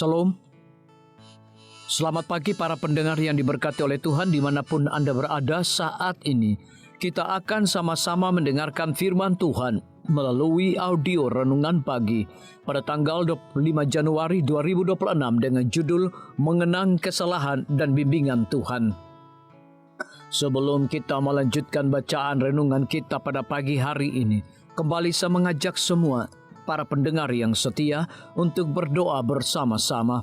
Shalom. Selamat pagi para pendengar yang diberkati oleh Tuhan dimanapun Anda berada saat ini. Kita akan sama-sama mendengarkan firman Tuhan melalui audio Renungan Pagi pada tanggal 25 Januari 2026 dengan judul Mengenang Kesalahan dan Bimbingan Tuhan. Sebelum kita melanjutkan bacaan renungan kita pada pagi hari ini, kembali saya mengajak semua para pendengar yang setia untuk berdoa bersama-sama.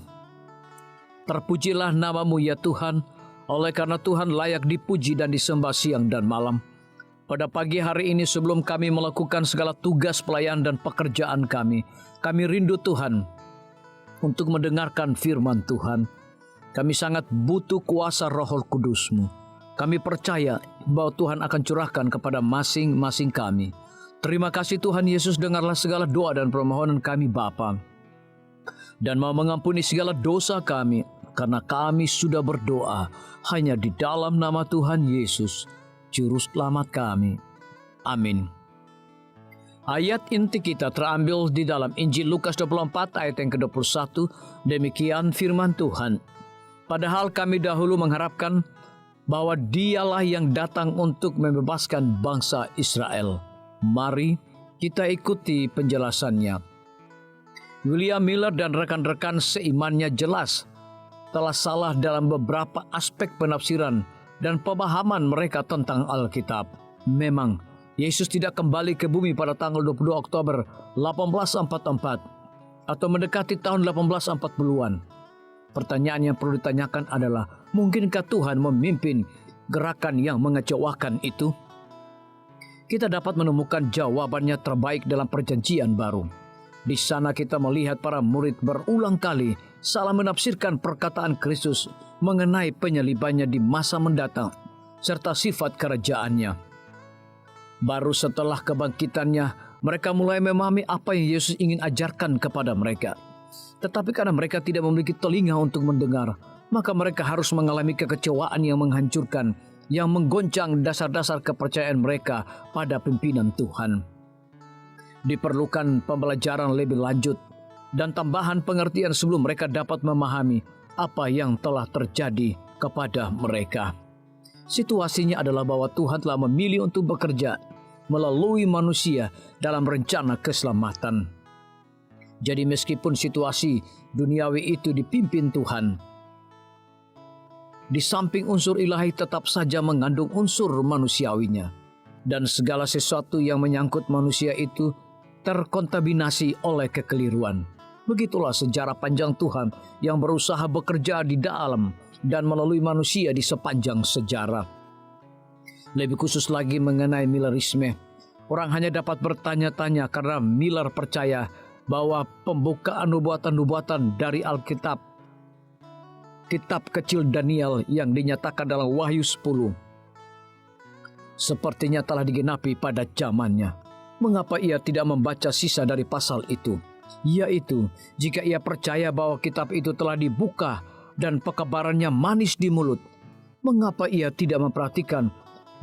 Terpujilah nama-Mu ya Tuhan, oleh karena Tuhan layak dipuji dan disembah siang dan malam. Pada pagi hari ini sebelum kami melakukan segala tugas pelayanan dan pekerjaan kami rindu Tuhan untuk mendengarkan firman Tuhan. Kami sangat butuh kuasa Roh Kudus-Mu. Kami percaya bahwa Tuhan akan curahkan kepada masing-masing kami. Terima kasih Tuhan Yesus, dengarlah segala doa dan permohonan kami Bapa. Dan mau mengampuni segala dosa kami, karena kami sudah berdoa hanya di dalam nama Tuhan Yesus, Juru Selamat kami. Amin. Ayat inti kita terambil di dalam Injil Lukas 24 ayat yang ke-21. Demikian firman Tuhan. Padahal kami dahulu mengharapkan bahwa Dialah yang datang untuk membebaskan bangsa Israel. Mari kita ikuti penjelasannya. William Miller dan rekan-rekan seimannya jelas telah salah dalam beberapa aspek penafsiran dan pemahaman mereka tentang Alkitab. Memang, Yesus tidak kembali ke bumi pada tanggal 22 Oktober 1844 atau mendekati tahun 1840-an. Pertanyaan yang perlu ditanyakan adalah, mungkinkah Tuhan memimpin gerakan yang mengecewakan itu? Kita dapat menemukan jawabannya terbaik dalam Perjanjian Baru. Di sana kita melihat para murid berulang kali salah menafsirkan perkataan Kristus mengenai penyalibannya di masa mendatang, serta sifat kerajaannya. Baru setelah kebangkitannya, mereka mulai memahami apa yang Yesus ingin ajarkan kepada mereka. Tetapi karena mereka tidak memiliki telinga untuk mendengar, maka mereka harus mengalami kekecewaan yang menghancurkan, yang menggoncang dasar-dasar kepercayaan mereka pada pimpinan Tuhan. Diperlukan pembelajaran lebih lanjut dan tambahan pengertian sebelum mereka dapat memahami apa yang telah terjadi kepada mereka. Situasinya adalah bahwa Tuhan telah memilih untuk bekerja melalui manusia dalam rencana keselamatan. Jadi meskipun situasi duniawi itu dipimpin Tuhan, di samping unsur ilahi tetap saja mengandung unsur manusiawinya. Dan segala sesuatu yang menyangkut manusia itu terkontaminasi oleh kekeliruan. Begitulah sejarah panjang Tuhan yang berusaha bekerja di dalam dan melalui manusia di sepanjang sejarah. Lebih khusus lagi mengenai Millerisme, orang hanya dapat bertanya-tanya karena Miller percaya bahwa pembukaan nubuatan-nubuatan dari Alkitab, kitab kecil Daniel yang dinyatakan dalam Wahyu 10, sepertinya telah digenapi pada zamannya. Mengapa ia tidak membaca sisa dari pasal itu? Yaitu, jika ia percaya bahwa kitab itu telah dibuka dan pekabarannya manis di mulut, mengapa ia tidak memperhatikan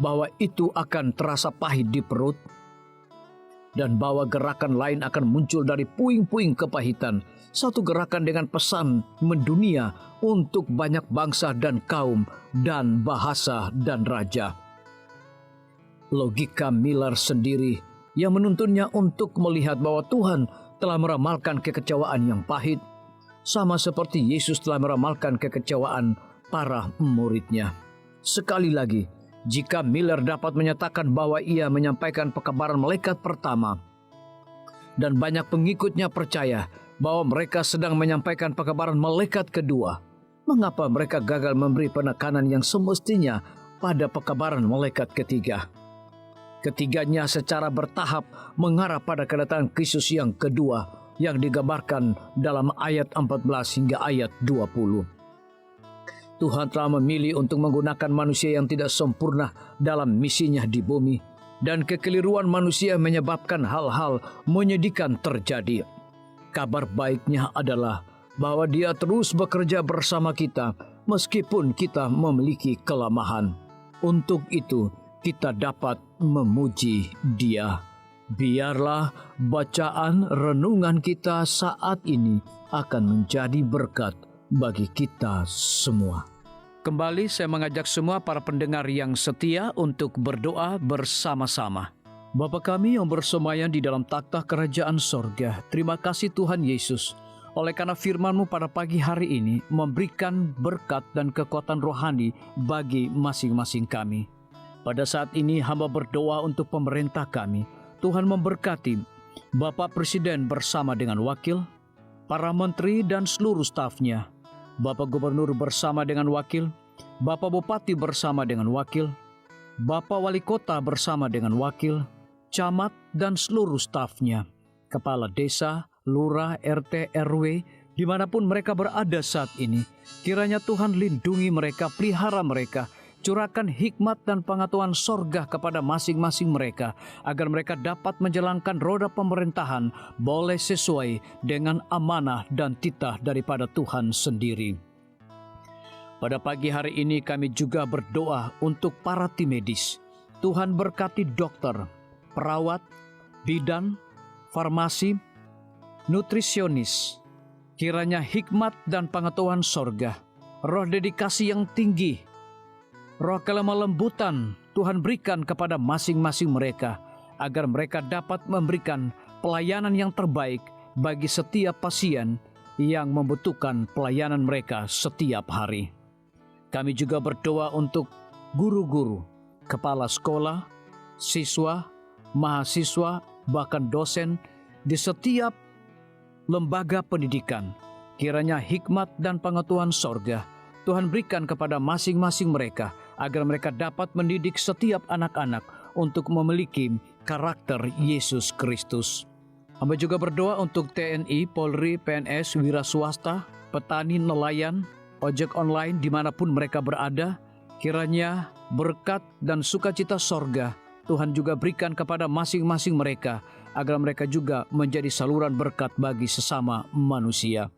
bahwa itu akan terasa pahit di perut? Dan bahwa gerakan lain akan muncul dari puing-puing kepahitan, satu gerakan dengan pesan mendunia untuk banyak bangsa dan kaum dan bahasa dan raja. Logika Miller sendiri yang menuntunnya untuk melihat bahwa Tuhan telah meramalkan kekecewaan yang pahit, sama seperti Yesus telah meramalkan kekecewaan para muridnya. Sekali lagi, jika Miller dapat menyatakan bahwa ia menyampaikan pekabaran malaikat pertama, dan banyak pengikutnya percaya bahwa mereka sedang menyampaikan pekabaran malaikat kedua, mengapa mereka gagal memberi penekanan yang semestinya pada pekabaran malaikat ketiga? Ketiganya secara bertahap mengarah pada kedatangan Kristus yang kedua yang digambarkan dalam ayat 14 hingga ayat 20. Tuhan telah memilih untuk menggunakan manusia yang tidak sempurna dalam misinya di bumi, dan kekeliruan manusia menyebabkan hal-hal menyedihkan terjadi. Kabar baiknya adalah bahwa Dia terus bekerja bersama kita meskipun kita memiliki kelemahan. Untuk itu kita dapat memuji Dia. Biarlah bacaan renungan kita saat ini akan menjadi berkat bagi kita semua. Kembali saya mengajak semua para pendengar yang setia untuk berdoa bersama-sama. Bapa kami yang bersemayam di dalam takhta kerajaan sorga, terima kasih Tuhan Yesus, oleh karena firman-Mu pada pagi hari ini memberikan berkat dan kekuatan rohani bagi masing-masing kami. Pada saat ini hamba berdoa untuk pemerintah kami. Tuhan memberkati Bapak Presiden bersama dengan wakil, para menteri dan seluruh stafnya, Bapak Gubernur bersama dengan wakil, Bapak Bupati bersama dengan wakil, Bapak Wali Kota bersama dengan wakil, camat dan seluruh stafnya, kepala desa, lurah, RT, RW, dimanapun mereka berada saat ini. Kiranya Tuhan lindungi mereka, pelihara mereka, curahkan hikmat dan pengetahuan sorga kepada masing-masing mereka, agar mereka dapat menjalankan roda pemerintahan boleh sesuai dengan amanah dan titah daripada Tuhan sendiri. Pada pagi hari ini kami juga berdoa untuk para tim medis. Tuhan berkati dokter, perawat, bidan, farmasi, nutrisionis. Kiranya hikmat dan pengetahuan sorga, roh dedikasi yang tinggi, roh kelemah lembutan Tuhan berikan kepada masing-masing mereka, agar mereka dapat memberikan pelayanan yang terbaik bagi setiap pasien yang membutuhkan pelayanan mereka setiap hari. Kami juga berdoa untuk guru-guru, kepala sekolah, siswa, mahasiswa, bahkan dosen di setiap lembaga pendidikan. Kiranya hikmat dan pengetahuan sorga Tuhan berikan kepada masing-masing mereka, agar mereka dapat mendidik setiap anak-anak untuk memiliki karakter Yesus Kristus. Hamba juga berdoa untuk TNI, Polri, PNS, wira swasta, petani, nelayan, ojek online dimanapun mereka berada. Kiranya berkat dan sukacita sorga Tuhan juga berikan kepada masing-masing mereka, agar mereka juga menjadi saluran berkat bagi sesama manusia.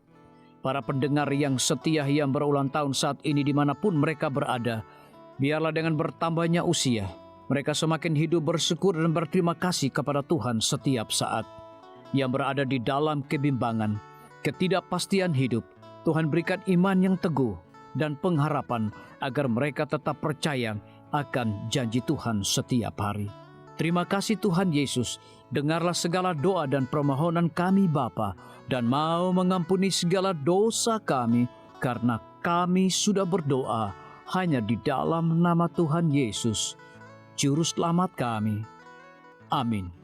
Para pendengar yang setia yang berulang tahun saat ini dimanapun mereka berada, biarlah dengan bertambahnya usia, mereka semakin hidup bersyukur dan berterima kasih kepada Tuhan setiap saat. Yang berada di dalam kebimbangan, ketidakpastian hidup, Tuhan berikan iman yang teguh dan pengharapan, agar mereka tetap percaya akan janji Tuhan setiap hari. Terima kasih Tuhan Yesus, dengarlah segala doa dan permohonan kami Bapa, dan mau mengampuni segala dosa kami, karena kami sudah berdoa hanya di dalam nama Tuhan Yesus, Juru Selamat kami. Amin.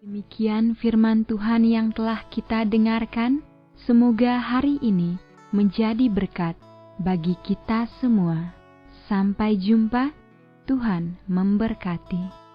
Demikian firman Tuhan yang telah kita dengarkan. Semoga hari ini menjadi berkat bagi kita semua. Sampai jumpa, Tuhan memberkati.